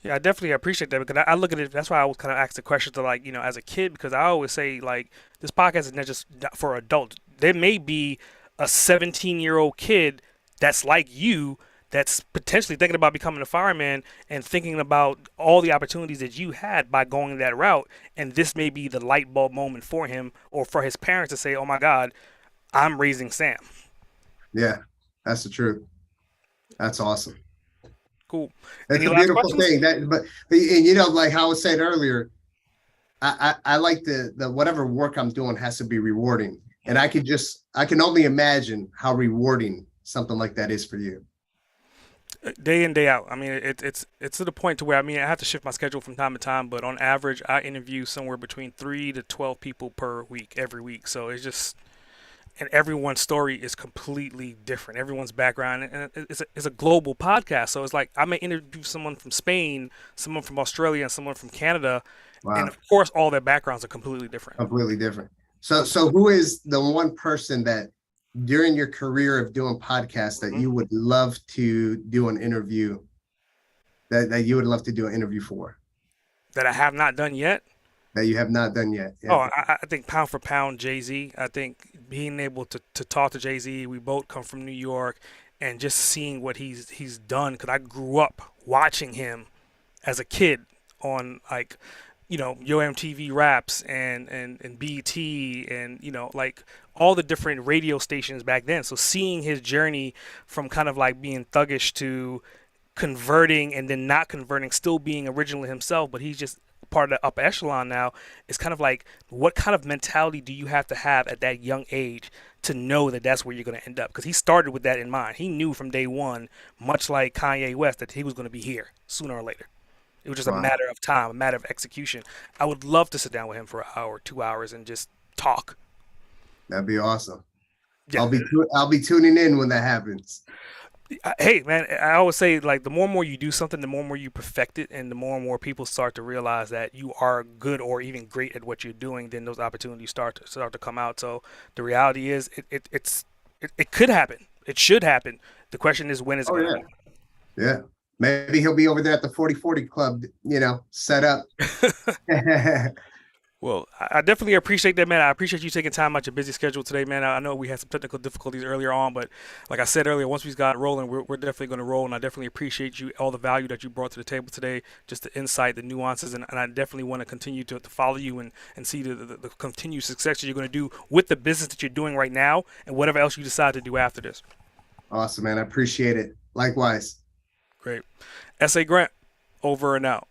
Yeah, I definitely appreciate that because I look at it. That's why I was kind of asked the question to as a kid, because I always say like this podcast is not just for adults. There may be a 17-year-old kid that's like you, that's potentially thinking about becoming a fireman and thinking about all the opportunities that you had by going that route. And this may be the light bulb moment for him or for his parents to say, oh my God, I'm raising Sam. Yeah, that's the truth. That's awesome. Cool. That's a beautiful thing. But like how I was saying earlier, I like the whatever work I'm doing has to be rewarding. And I can only imagine how rewarding something like that is for you. Day in, day out. I mean, it's to the point to where, I mean, I have to shift my schedule from time to time, but on average, I interview somewhere between 3 to 12 people per week, every week. So it's just, and everyone's story is completely different. Everyone's background, and it's a global podcast. So it's like I may interview someone from Spain, someone from Australia, and someone from Canada, and of course, all their backgrounds are completely different. Completely different. So who is the one person that during your career of doing podcasts that you would love to do an interview, that you would love to do an interview for? That I have not done yet? That you have not done yet? Yeah. Oh, I think pound for pound, Jay-Z. I think being able to talk to Jay-Z, we both come from New York, and just seeing what he's done, because I grew up watching him as a kid on Yo MTV Raps and BT and like all the different radio stations back then. So seeing his journey from kind of like being thuggish to converting and then not converting, still being originally himself, but he's just part of the upper echelon now, is kind of like, what kind of mentality do you have to have at that young age to know that that's where you're going to end up, because he started with that in mind. He knew from day one, much like Kanye West, that he was going to be here sooner or later. It was just a Wow, matter of time, a matter of execution. I would love to sit down with him for an hour, 2 hours, and just talk. that'd be awesome. Yeah. I'll be tuning in when that happens. Hey, man, I always say, like, the more and more you do something, the more and more you perfect it, and the more and more people start to realize that you are good or even great at what you're doing, then those opportunities start to come out. So the reality is, it could happen. It should happen. The question is, when is it Oh going to yeah, yeah. Maybe he'll be over there at the 40/40 club, set up. Well, I definitely appreciate that, man. I appreciate you taking time out your busy schedule today, man. I know we had some technical difficulties earlier on, but like I said earlier, once we got rolling, we're definitely going to roll, and I definitely appreciate you, all the value that you brought to the table today, just the insight, the nuances, and I definitely want to continue to follow you and see the continued success that you're going to do with the business that you're doing right now and whatever else you decide to do after this. Awesome, man. I appreciate it. Likewise. Great. S.A. Grant, over and out.